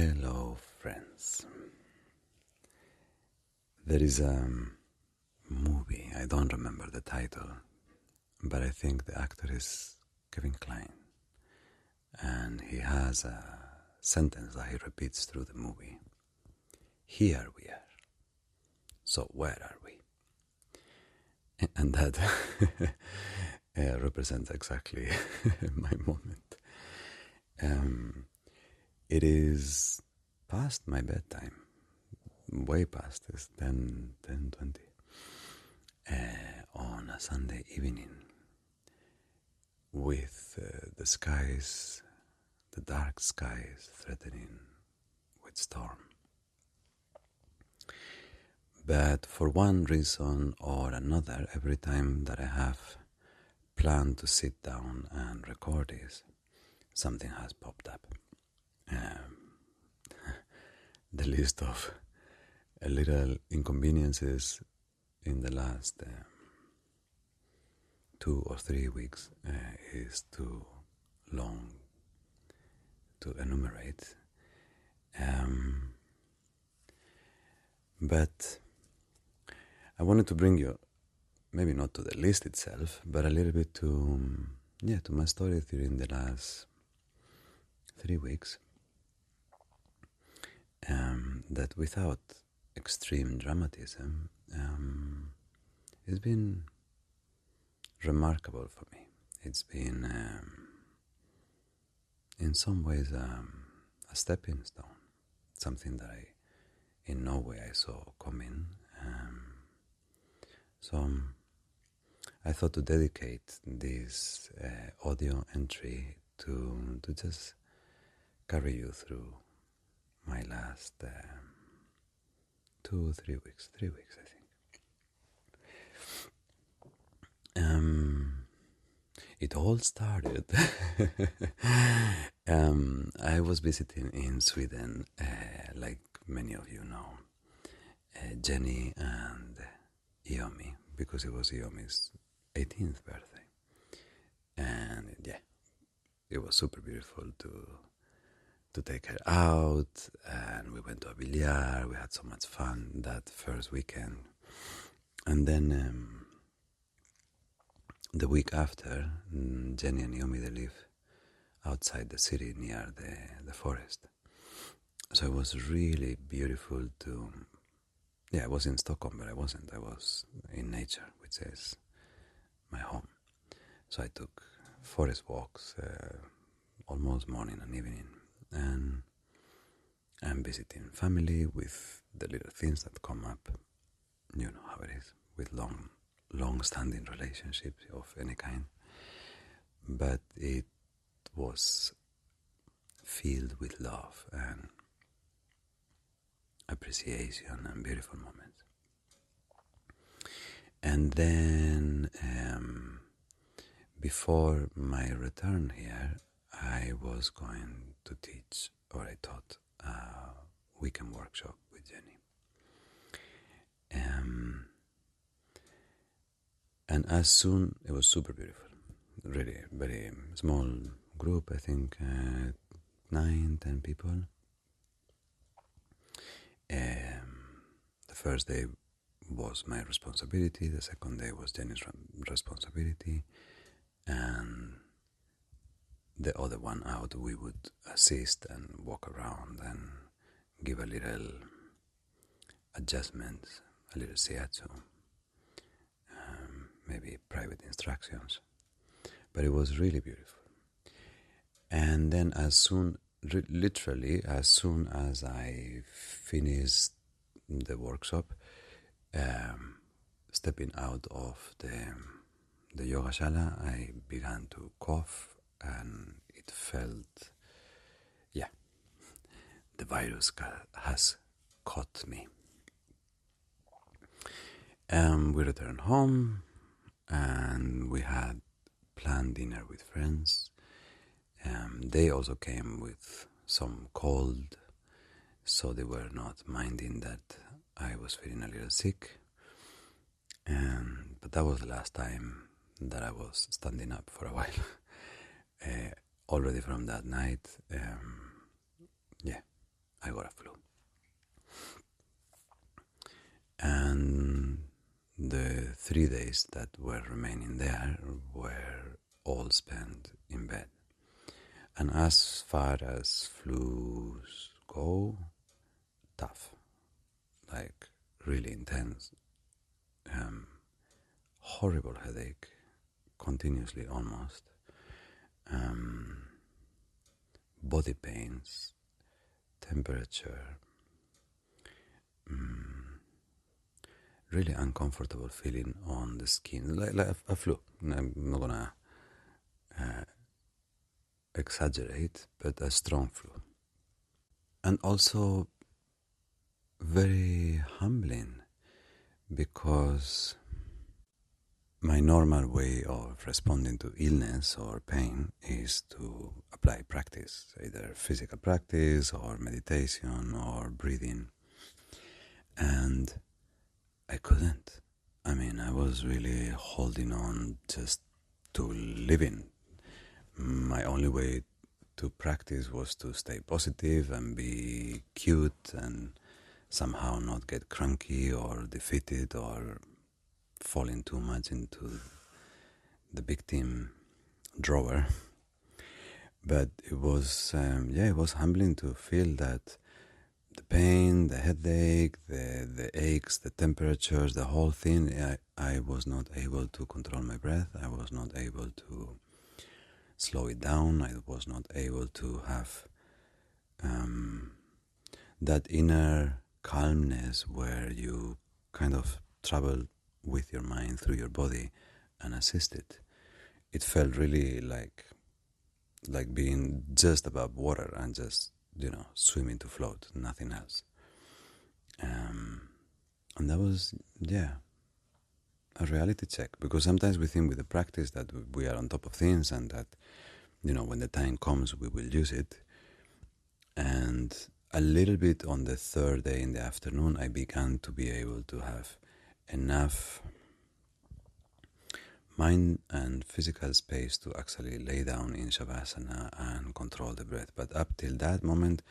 Hello, friends. There is a movie, I don't remember the title, but I think the actor is Kevin Kline. And he has a sentence that he repeats through the movie. Here we are. So where are we? And that represents exactly my moment. It is past my bedtime. Way past, it's 10:20 on a Sunday evening with the dark skies threatening with storm. But for one reason or another, every time that I have planned to sit down and record this, something has popped up. The list of little inconveniences in the last 2 or 3 weeks is too long to enumerate. But I wanted to bring you, maybe not to the list itself, but a little bit to my story during the last 3 weeks. That without extreme dramatism, it's been remarkable for me. It's been, in some ways, a stepping stone, something that in no way I saw coming. So I thought to dedicate this audio entry to just carry you through my last 3 weeks, I think. It all started. I was visiting in Sweden, like many of you know, Jenny and Iomi, because it was Iomi's 18th birthday. And yeah, it was super beautiful to take her out, and we went to a billiard. We had so much fun that first weekend. And then the week after, Jenny and Iomi, they live outside the city near the forest. So it was really beautiful to... Yeah, I was in Stockholm, but I wasn't. I was in nature, which is my home. So I took forest walks almost morning and evening. And I'm visiting family with the little things that come up. You know how it is, with long-standing relationships of any kind. But it was filled with love and appreciation and beautiful moments. And then before my return here, I was going to teach, or I taught, a weekend workshop with Jenny. And as soon, it was super beautiful, really very small group, I think 9-10 people. The first day was my responsibility, the second day was Jenny's responsibility, and the other one out we would assist and walk around and give a little adjustments, a little shiatsu, maybe private instructions. But it was really beautiful. And then literally as soon as I finished the workshop, stepping out of the yoga shala, I began to cough, and it felt, the virus has caught me. We returned home, and we had planned dinner with friends. They also came with some cold, so they were not minding that I was feeling a little sick. But that was the last time that I was standing up for a while. Already from that night, I got a flu. And the 3 days that were remaining there were all spent in bed. And as far as flus go, tough, like really intense, horrible headache, continuously almost, body pains, temperature, really uncomfortable feeling on the skin, like a flu. I'm not gonna exaggerate, but a strong flu. And also very humbling because my normal way of responding to illness or pain is to apply practice, either physical practice or meditation or breathing. And I couldn't. I mean, I was really holding on just to living. My only way to practice was to stay positive and be cute and somehow not get cranky or defeated or falling too much into the victim drawer. But it was, it was humbling to feel that the pain, the headache, the aches, the temperatures, the whole thing, I was not able to control my breath. I was not able to slow it down. I was not able to have that inner calmness where you kind of travel with your mind through your body and assist it. It felt really like being just above water and just, swimming to float, nothing else. And that was, a reality check, because sometimes we think with the practice that we are on top of things and that, when the time comes, we will use it. And a little bit on the third day in the afternoon, I began to be able to have enough mind and physical space to actually lay down in Shavasana and control the breath. But up till that moment,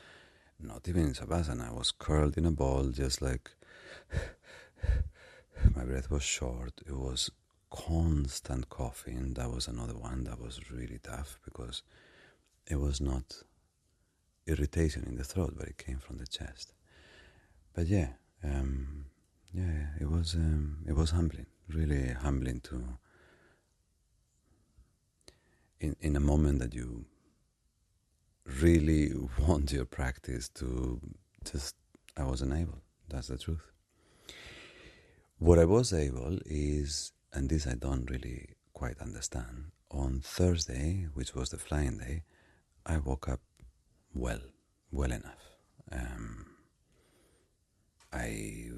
not even in Shavasana, I was curled in a ball, just like my breath was short. It was constant coughing. That was another one that was really tough because it was not irritation in the throat, but it came from the chest. But it was humbling, really humbling to, in a moment that you really want your practice to just, I wasn't able. That's the truth. What I was able is, and this I don't really quite understand, on Thursday, which was the flying day, I woke up well enough. I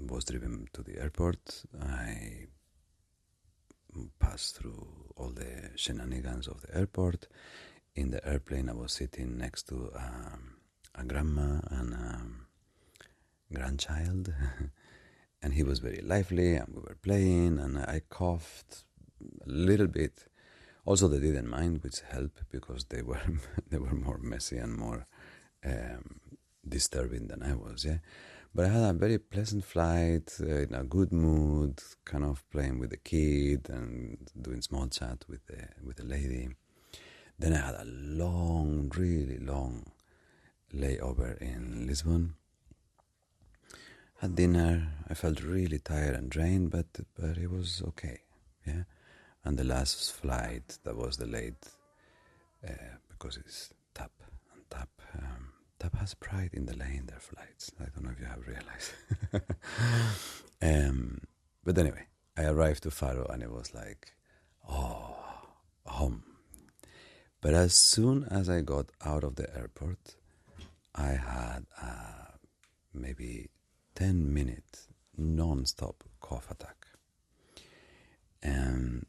was driven to the airport. I passed through all the shenanigans of the airport. In the airplane, I was sitting next to a grandma and a grandchild, and he was very lively, and we were playing, and I coughed a little bit. Also, they didn't mind, which helped because they were more messy and more disturbing than I was. Yeah, but I had a very pleasant flight, in a good mood, kind of playing with the kid and doing small chat with the lady. Then I had a long, really long layover in Lisbon. Had dinner. I felt really tired and drained, but it was okay. Yeah, and the last flight, that was delayed because it's TAP, and TAP has pride in delaying their flights. I don't know if you have realized. But anyway, I arrived to Faro and it was like, home. But as soon as I got out of the airport, I had maybe 10-minute non-stop cough attack. And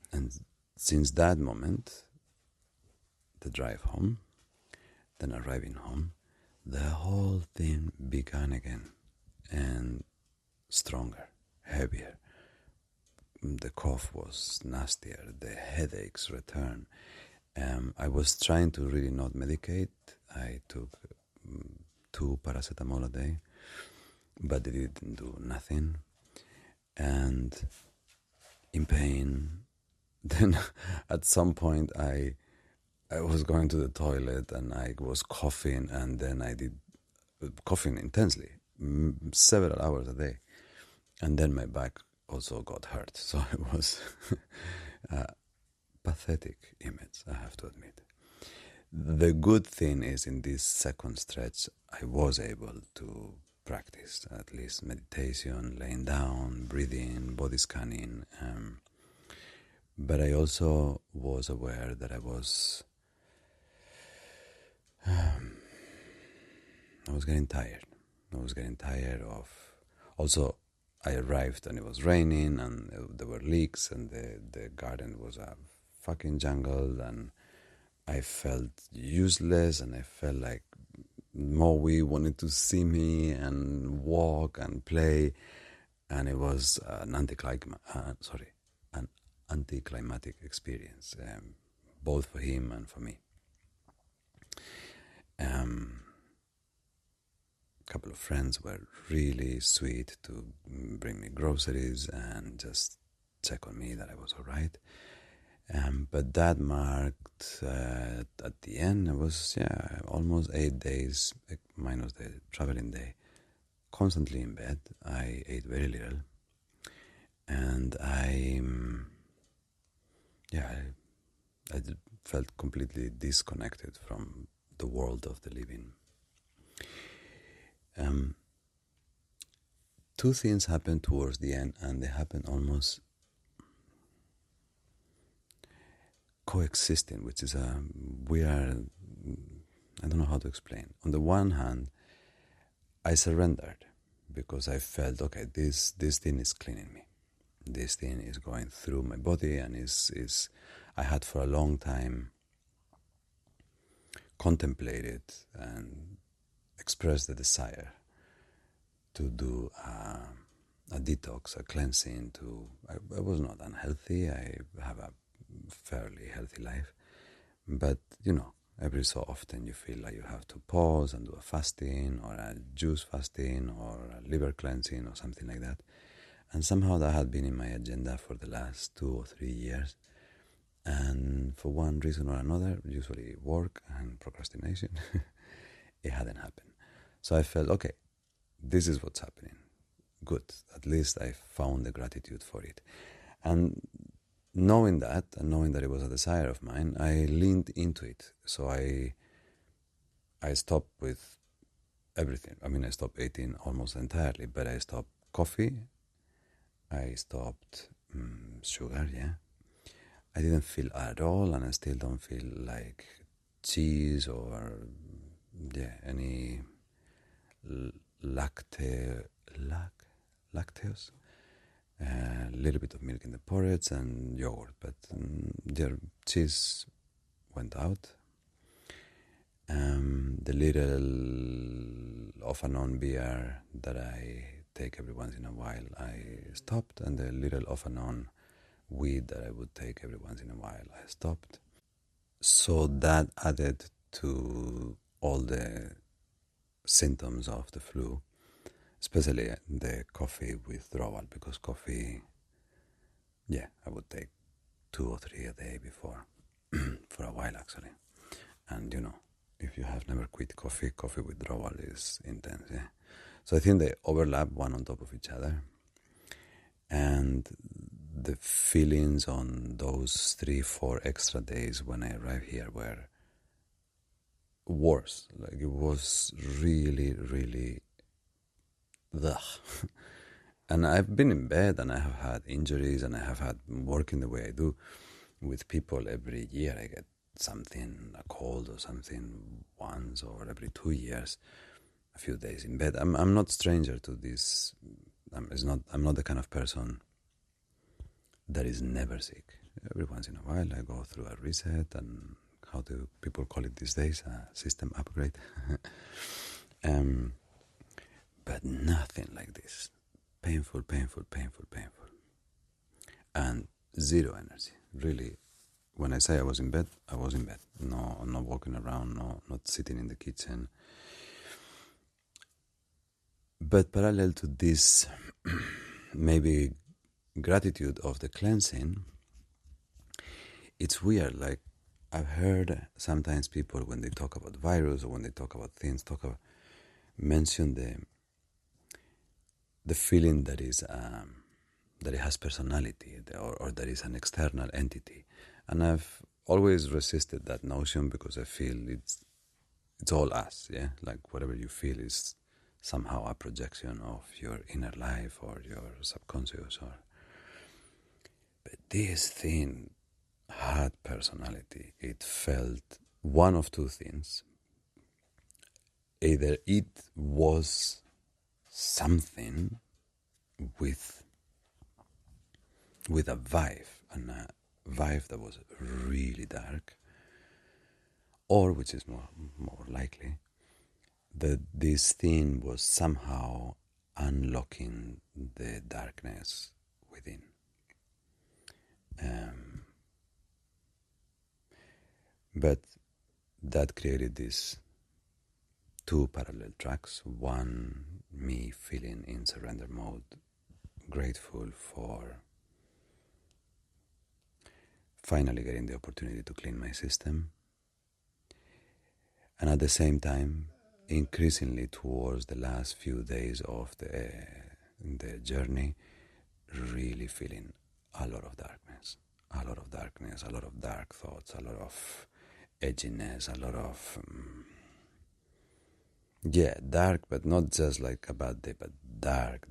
since that moment, the drive home, then arriving home, the whole thing began again, and stronger, heavier. The cough was nastier, the headaches returned. I was trying to really not medicate. I took 2 paracetamol a day, but it didn't do nothing. And in pain, then at some point I was going to the toilet and I was coughing, and then I did coughing intensely, several hours a day. And then my back also got hurt. So it was a pathetic image, I have to admit. The good thing is, in this second stretch, I was able to practice at least meditation, laying down, breathing, body scanning. But I also was aware that I was getting tired. I was getting tired of... Also, I arrived and it was raining and there were leaks and the garden was a fucking jungle, and I felt useless, and I felt like Moe wanted to see me and walk and play, and it was an anticlimactic experience, both for him and for me. A couple of friends were really sweet to bring me groceries and just check on me that I was all right. But that marked, at the end, it was almost 8 days, minus the traveling day, constantly in bed. I ate very little, and I felt completely disconnected from the world of the living. Two things happened towards the end, and they happened almost coexisting, which is a weird... I don't know how to explain. On the one hand, I surrendered because I felt, okay, this thing is cleaning me. This thing is going through my body, and is I had for a long time contemplated and expressed the desire to do a detox, a cleansing. I was not unhealthy. I have a fairly healthy life, but every so often you feel like you have to pause and do a fasting or a juice fasting or a liver cleansing or something like that. And somehow that had been in my agenda for the last 2 or 3 years, and for one reason or another, usually work and procrastination, it hadn't happened. So I felt, okay, this is what's happening. Good, at least I found the gratitude for it. And knowing that, and knowing that it was a desire of mine, I leaned into it. So I stopped with everything. I mean, I stopped eating almost entirely, but I stopped coffee. I stopped sugar, I didn't feel at all, and I still don't feel like cheese or any lactose. A little bit of milk in the porridge and yogurt, but their cheese went out. The little off-and-on beer that I take every once in a while, I stopped, and the little off-and-on weed that I would take every once in a while, I stopped. So that added to all the symptoms of the flu, especially the coffee withdrawal, because coffee, I would take 2 or 3 a day before, for a while actually. And if you have never quit coffee withdrawal is intense, So I think they overlap one on top of each other. And the feelings on those 3-4 extra days when I arrived here were worse. Like, it was really, really... And I've been in bed, and I have had injuries, and I have had working the way I do with people. Every year I get something, a cold or something, once or every 2 years, a few days in bed. I'm not stranger to this. I'm not the kind of person that is never sick. Every once in a while I go through a reset, and how do people call it these days? A system upgrade. But nothing like this. Painful. And zero energy. Really, when I say I was in bed, I was in bed. No, not walking around, not sitting in the kitchen. But parallel to this, maybe gratitude of the cleansing, it's weird. Like I've heard sometimes people when they talk about virus or when they talk about things, mention the feeling that is that it has personality or that is an external entity, and I've always resisted that notion because I feel it's all us, yeah. Like whatever you feel is somehow a projection of your inner life or your subconscious, or but this thing had personality. It felt one of two things. Either it was something with a vibe, and a vibe that was really dark, or which is more likely, that this thing was somehow unlocking the darkness within. But that created these two parallel tracks. One, me feeling in surrender mode, grateful for finally getting the opportunity to clean my system. And at the same time, increasingly towards the last few days of the journey, really feeling a lot of darkness, a lot of darkness, a lot of dark thoughts, a lot of edginess, a lot of dark, but not just like a bad day, but dark.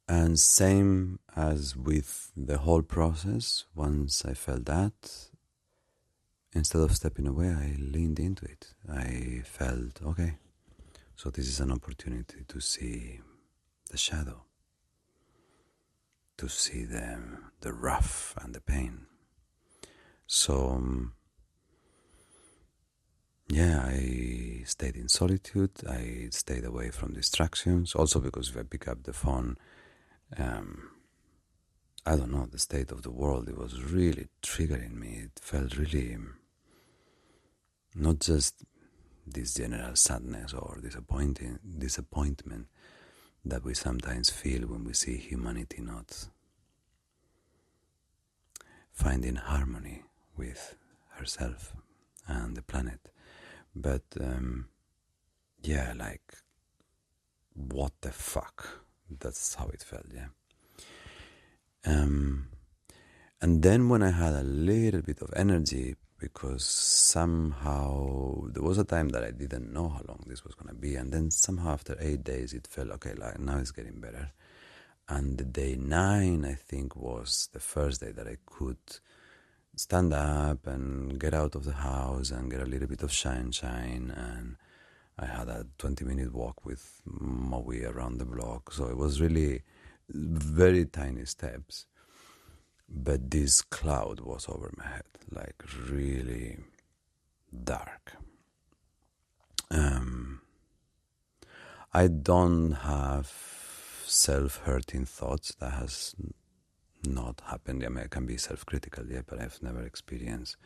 And same as with the whole process, once I felt that, instead of stepping away, I leaned into it. I felt, okay, so this is an opportunity to see the shadow, to see the rough and the pain. So, I stayed in solitude. I stayed away from distractions. Also because if I pick up the phone, I don't know, the state of the world, it was really triggering me. It felt really not just this general sadness or disappointment that we sometimes feel when we see humanity not finding harmony with herself and the planet. But like, what the fuck? That's how it felt, yeah. And then when I had a little bit of energy, because somehow there was a time that I didn't know how long this was going to be, and then somehow after 8 days it felt okay, like now it's getting better. And the day 9, I think, was the first day that I could stand up and get out of the house and get a little bit of sunshine. And I had a 20-minute walk with Maui around the block. So it was really very tiny steps. But this cloud was over my head, like really dark. I don't have self-hurting thoughts. That has not happened. I mean, I can be self-critical, yeah, but I've never experienced,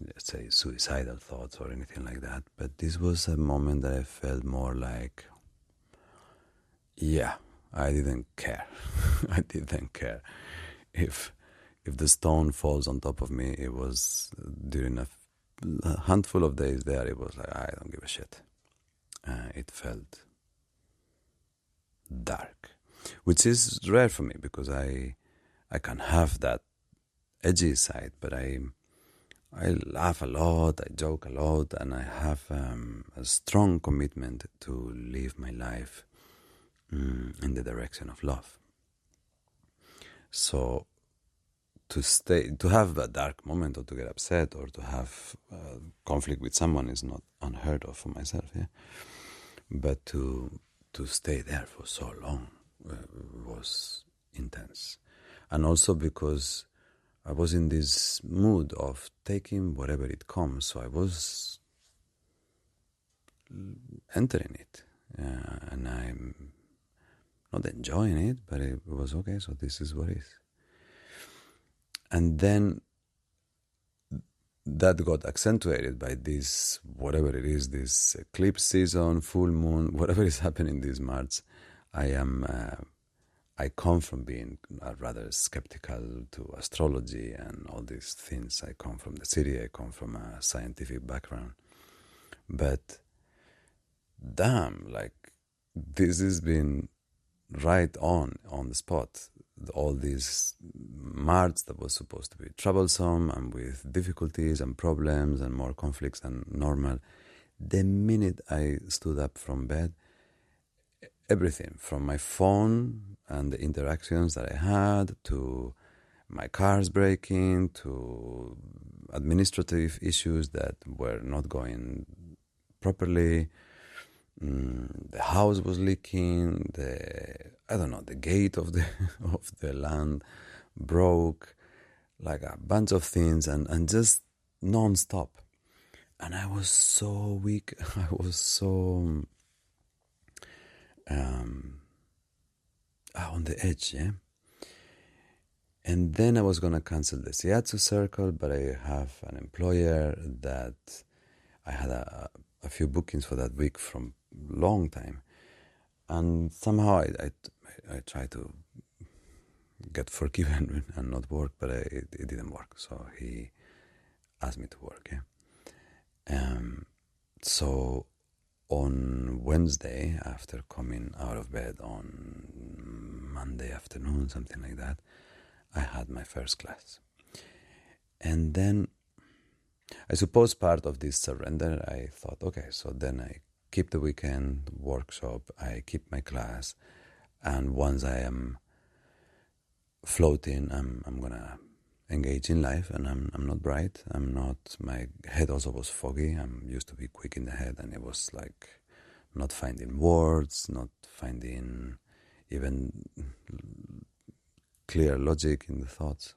let's say, suicidal thoughts or anything like that. But this was a moment that I felt more like, I didn't care. I didn't care if the stone falls on top of me. It was during a handful of days there. It was like, I don't give a shit. It felt dark, which is rare for me because I can have that edgy side, but I laugh a lot, I joke a lot, and I have a strong commitment to live my life in the direction of love. So to have a dark moment or to get upset or to have conflict with someone is not unheard of for myself, yeah. But to stay there for so long was intense. And also because I was in this mood of taking whatever it comes, so I was entering it, and I'm not enjoying it, but it was okay, so this is what it is. And then that got accentuated by this, whatever it is, this eclipse season, full moon, whatever is happening this March. I come from being rather skeptical to astrology and all these things. I come from the city, I come from a scientific background. But damn, like, this has been right on the spot. All these March that was supposed to be troublesome and with difficulties and problems and more conflicts than normal. The minute I stood up from bed, everything from my phone and the interactions that I had to my cars breaking to administrative issues that were not going properly. The house was leaking. The gate of the of the land broke. Like a bunch of things and just non-stop. And I was so weak. I was so on the edge, yeah. And then I was gonna cancel the Shiatsu circle, but I have an employer that I had a few bookings for that week from long time, and somehow I tried to get forgiven and not work, but it didn't work. So he asked me to work. Yeah. So on Wednesday, after coming out of bed on Monday afternoon, something like that, I had my first class. And then I suppose part of this surrender, I thought, okay, so then I keep the weekend workshop, I keep my class, and once I am floating, I'm gonna engage in life, and I'm not bright. My head also was foggy. I'm used to be quick in the head, and it was like not finding words, not finding even clear logic in the thoughts,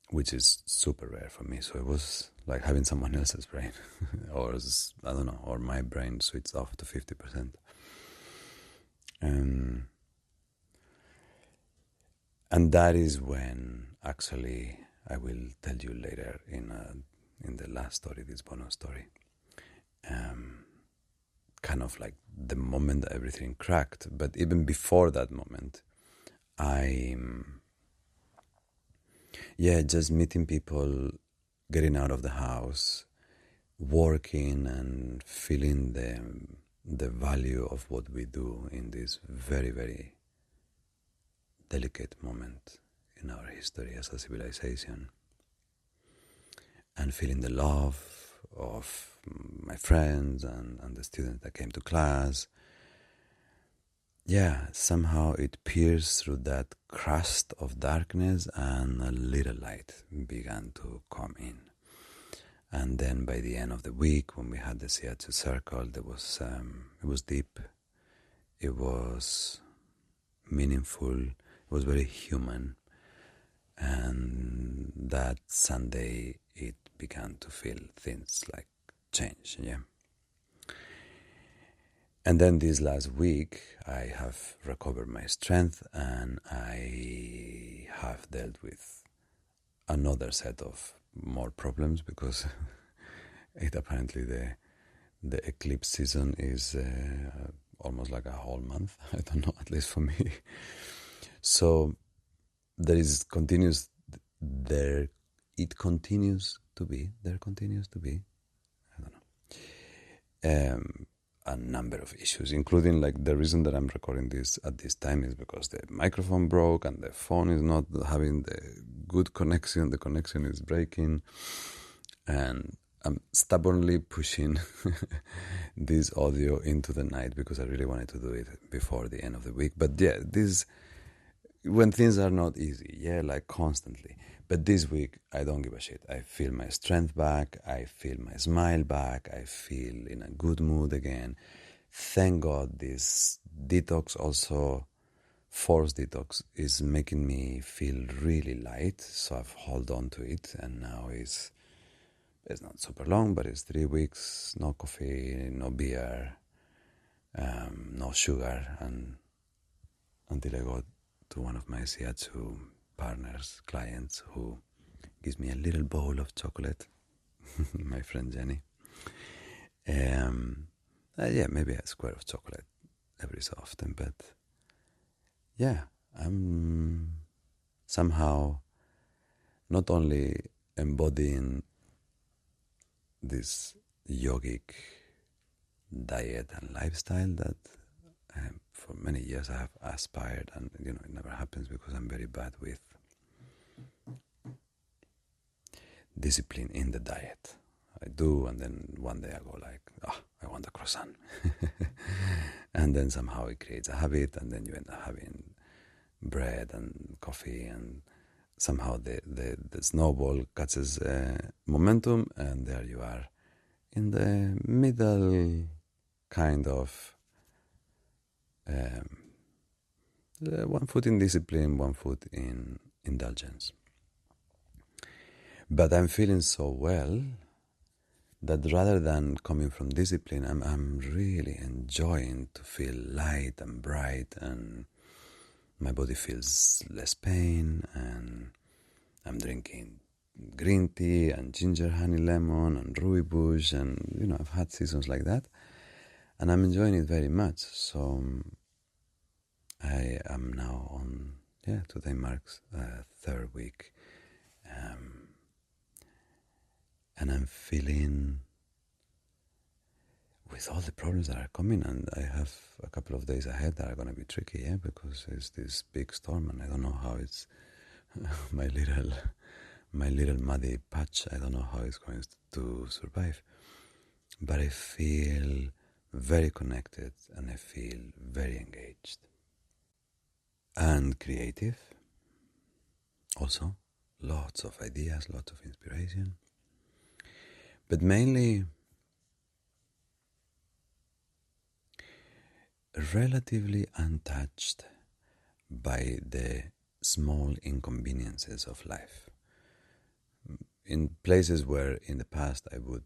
which is super rare for me. So it was like having someone else's brain, or I don't know, or my brain switched off to 50%. And that is when, actually, I will tell you later in the last story, this bonus story, kind of like the moment that everything cracked. But even before that moment, just meeting people, getting out of the house, working and feeling the value of what we do in this very, very delicate moment in our history as a civilization, and feeling the love of my friends and the students that came to class. Yeah, somehow it pierced through that crust of darkness and a little light began to come in. And then by the end of the week, when we had the Shiatsu circle, it was deep, it was meaningful, it was very human. And that Sunday, it began to feel things like change, yeah. And then this last week, I have recovered my strength, and I have dealt with another set of more problems, because it apparently the eclipse season is almost like a whole month. I don't know, at least for me. So there continues to be, I don't know, a number of issues, including like the reason that I'm recording this at this time is because the microphone broke and the phone is not having the good connection. The connection is breaking, and I'm stubbornly pushing this audio into the night because I really wanted to do it before the end of the week. But yeah, when things are not easy, like constantly. But this week, I don't give a shit. I feel my strength back. I feel my smile back. I feel in a good mood again. Thank God this detox, also forced detox, is making me feel really light. So I've held on to it, and now it's not super long, but it's 3 weeks, no coffee, no beer, no sugar, and until I got to one of my Shiatsu partners, clients, who gives me a little bowl of chocolate my friend Jenny. Maybe a square of chocolate every so often, but yeah, I'm somehow not only embodying this yogic diet and lifestyle that for many years I have aspired, and it never happens because I'm very bad with discipline in the diet. I do, and then one day I go like, I want a croissant. And then somehow it creates a habit, and then you end up having bread and coffee, and somehow the snowball catches momentum, and there you are in the middle kind of one foot in discipline, one foot in indulgence. But I'm feeling so well that rather than coming from discipline, I'm really enjoying to feel light and bright, and my body feels less pain, and I'm drinking green tea and ginger honey lemon and rooibos, and I've had seasons like that, and I'm enjoying it very much. So I am now on, today marks third week, and I'm feeling with all the problems that are coming, and I have a couple of days ahead that are going to be tricky, because there's this big storm, and I don't know how it's my little muddy patch. I don't know how it's going to survive, but I feel very connected, and I feel very engaged and creative. Also, lots of ideas, lots of inspiration, but mainly relatively untouched by the small inconveniences of life. In places where in the past I would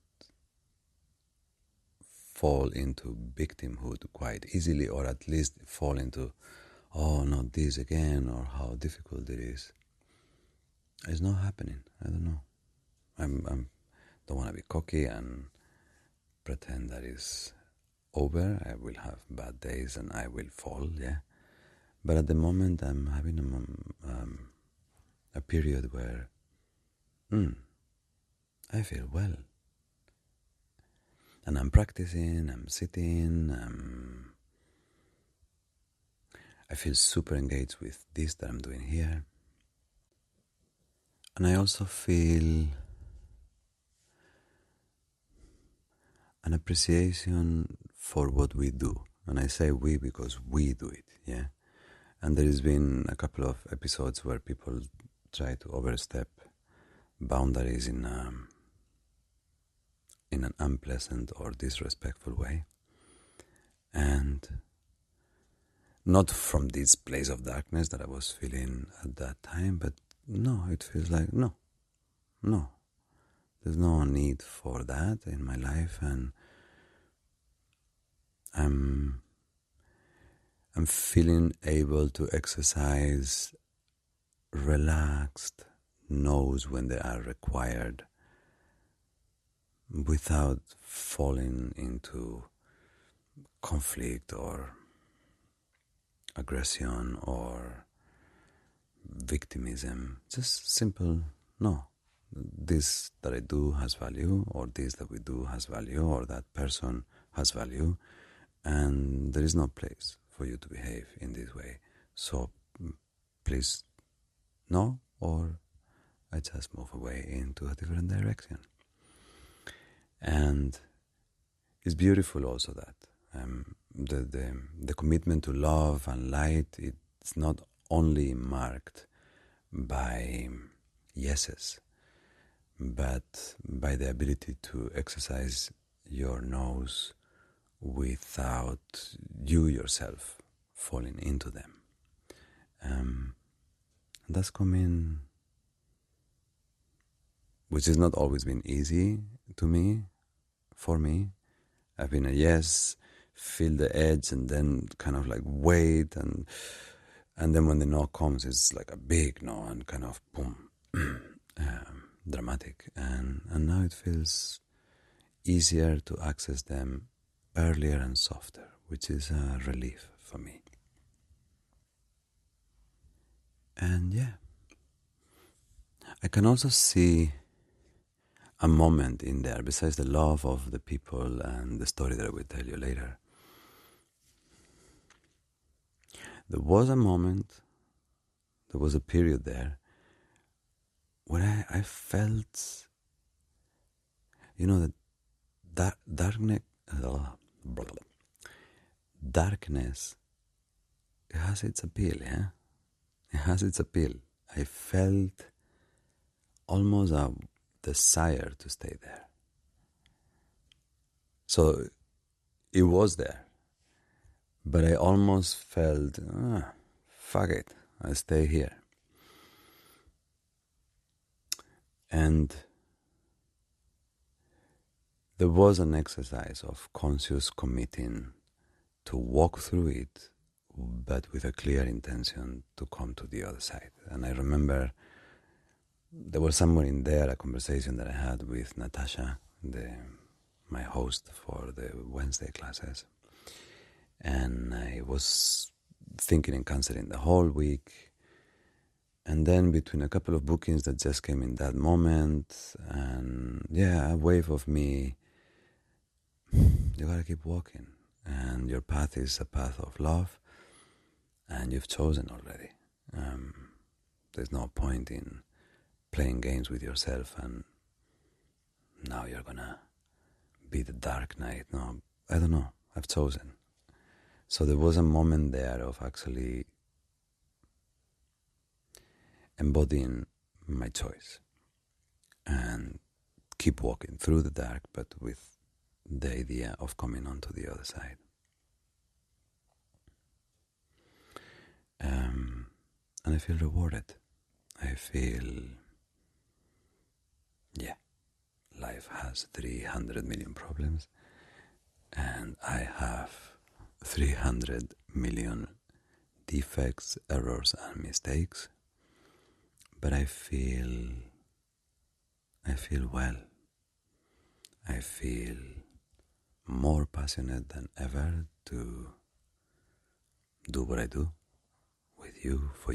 fall into victimhood quite easily, or at least fall into, oh, not this again, or how difficult it is. It's not happening. I don't know. I'm don't want to be cocky and pretend that it's over. I will have bad days and I will fall, But at the moment, I'm having a period where I feel well. And I'm practicing, I'm sitting, I feel super engaged with this that I'm doing here. And I also feel an appreciation for what we do. And I say we because we do it, And there has been a couple of episodes where people try to overstep boundaries in an unpleasant or disrespectful way. And not from this place of darkness that I was feeling at that time, but no, it feels like, no. There's no need for that in my life, and I'm feeling able to exercise relaxed no's when they are required, without falling into conflict or aggression or victimism. Just simple no. This that I do has value, or this that we do has value, or that person has value, and there is no place for you to behave in this way. So please, no, or I just move away into a different direction. And it's beautiful also that the commitment to love and light, it's not only marked by yeses, but by the ability to exercise your nose without you yourself falling into them. That's coming, which has not always been easy to me, for me. I've been a yes, feel the edge, and then kind of like wait, and then when the no comes, it's like a big no, and kind of boom. dramatic, and now it feels easier to access them earlier and softer, which is a relief for me. And yeah, I can also see a moment in there, besides the love of the people and the story that I will tell you later. There was a moment, there was a period there where I felt, that darkness, darkness, it has its appeal, yeah? It has its appeal. I felt almost a desire to stay there. So it was there, but I almost felt, fuck it, I stay here. And there was an exercise of conscious committing to walk through it, but with a clear intention to come to the other side. And I remember there was somewhere in there a conversation that I had with Natasha, my host for the Wednesday classes. And I was thinking and cancelling the whole week. And then between a couple of bookings that just came in that moment, and a wave of me, you gotta keep walking. And your path is a path of love, and you've chosen already. There's no point in playing games with yourself and now you're gonna be the dark knight. No, I don't know. I've chosen. So there was a moment there of actually embodying my choice and keep walking through the dark, but with the idea of coming onto the other side. And I feel rewarded. I feel, life has 300 million problems, and I have 300 million defects, errors, and mistakes. But I feel well. I feel more passionate than ever to do what I do with you, for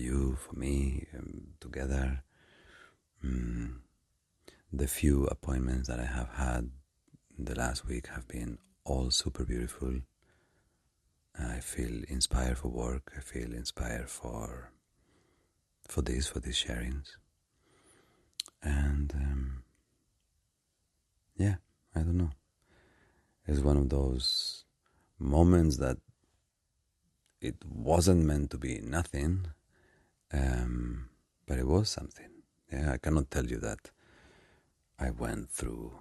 me, together. The few appointments that I have had the last week have been all super beautiful. I feel inspired for work. I feel inspired for these sharings. And I don't know. It's one of those moments that it wasn't meant to be nothing, but it was something. Yeah, I cannot tell you that I went through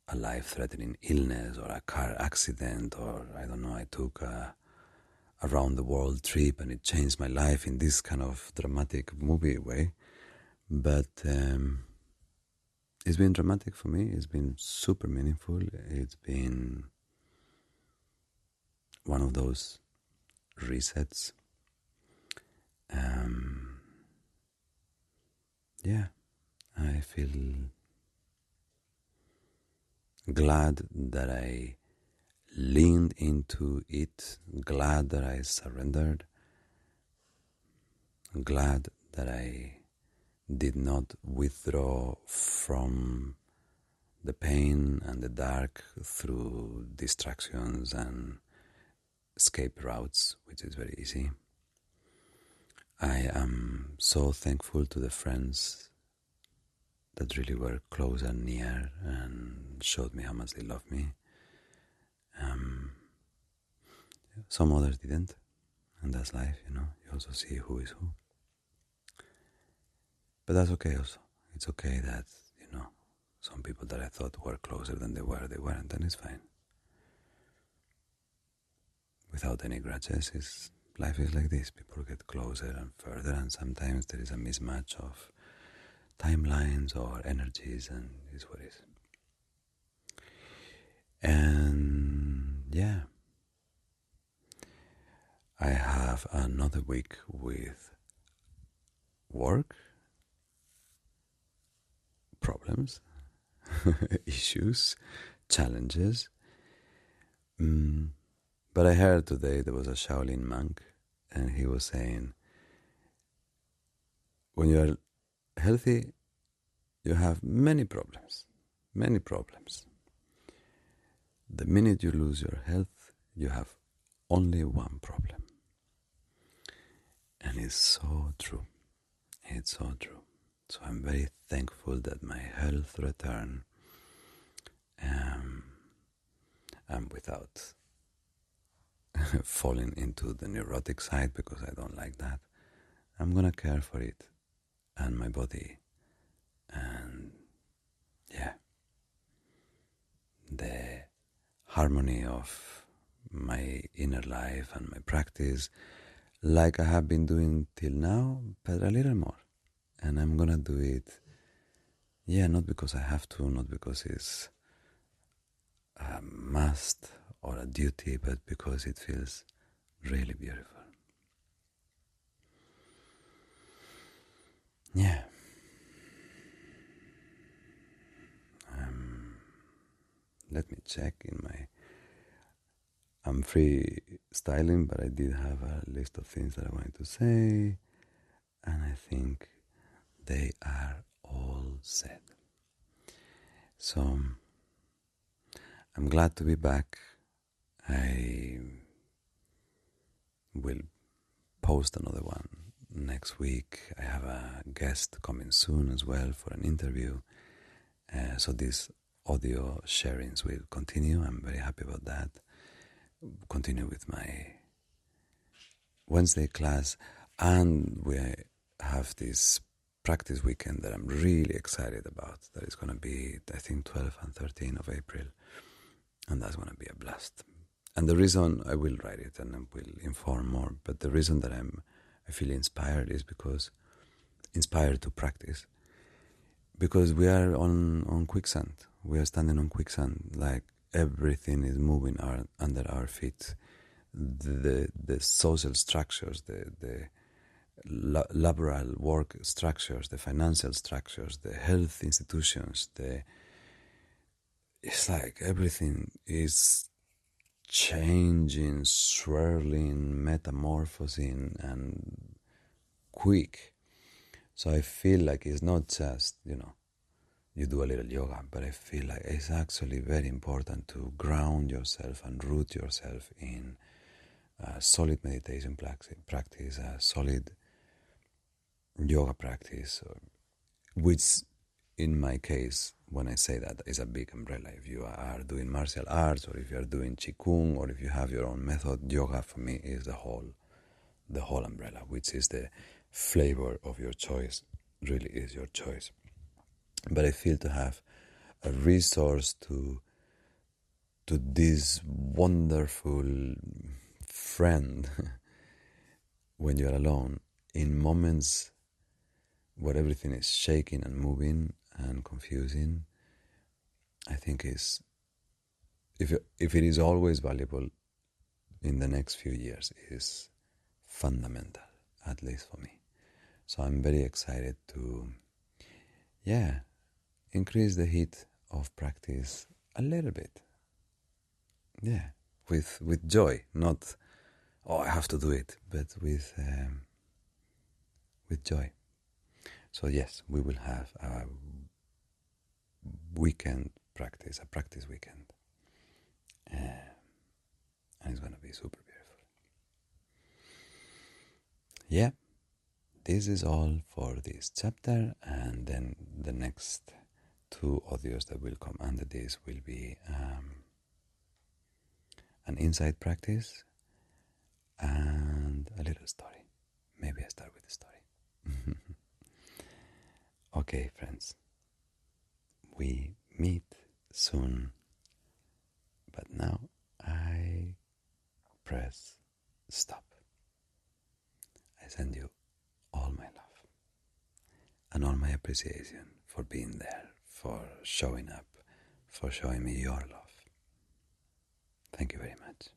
a life-threatening illness or a car accident, or I don't know, I took a around-the-world trip and it changed my life in this kind of dramatic movie way. But it's been dramatic for me. It's been super meaningful. It's been one of those resets. I feel glad that I leaned into it, glad that I surrendered, glad that I did not withdraw from the pain and the dark through distractions and escape routes, which is very easy. I am so thankful to the friends that really were close and near and showed me how much they love me. Some others didn't, and that's life, you also see who is who. But that's okay also. It's okay that, some people that I thought were closer than they weren't, and it's fine. Without any grudges, life is like this. People get closer and further, and sometimes there is a mismatch of timelines or energies, and it's what it is. And I have another week with work, problems, issues, challenges. But I heard today there was a Shaolin monk, and he was saying, when you are healthy, you have many problems, many problems. The minute you lose your health, you have only one problem. And it's so true. It's so true. So I'm very thankful that my health returned, and without falling into the neurotic side, because I don't like that. I'm gonna care for it and my body, and yeah, the harmony of my inner life and my practice, like I have been doing till now, but a little more. And I'm gonna do it, not because I have to, not because it's a must or a duty, but because it feels really beautiful. Yeah. Let me check in my... I'm freestyling, but I did have a list of things that I wanted to say, and I think they are all said. So I'm glad to be back. I will post another one next week. I have a guest coming soon as well for an interview. So these audio sharings will continue. I'm very happy about that. Continue with my Wednesday class, and we have this practice weekend that I'm really excited about. That is going to be, I think, 12 and 13 of April, and that's going to be a blast. And the reason I will write it and I will inform more, but the reason that I feel inspired is because inspired to practice, because we are on quicksand. We are standing on quicksand, like everything is moving under our feet. The social structures, the laboral work structures, the financial structures, the health institutions, it's like everything is changing, swirling, metamorphosing, and quick. So I feel like it's not just, you do a little yoga, but I feel like it's actually very important to ground yourself and root yourself in a solid meditation practice, a solid yoga practice, which in my case, when I say that, is a big umbrella. If you are doing martial arts, or if you are doing Qigong, or if you have your own method, yoga for me is the whole umbrella, which is the flavor of your choice, really is your choice. But I feel to have a resource to this wonderful friend when you're alone, in moments where everything is shaking and moving and confusing, I think is, if it is always valuable in the next few years, is fundamental, at least for me. So I'm very excited to, increase the heat of practice a little bit. Yeah, with joy, not, I have to do it, but with joy. So yes, we will have a weekend practice, a practice weekend. And it's going to be super beautiful. Yeah, this is all for this chapter, and then the next 2 audios that will come under this will be an insight practice and a little story. Maybe I start with the story. Okay, friends. We meet soon. But now I press stop. I send you all my love and all my appreciation for being there, for showing up, for showing me your love. Thank you very much.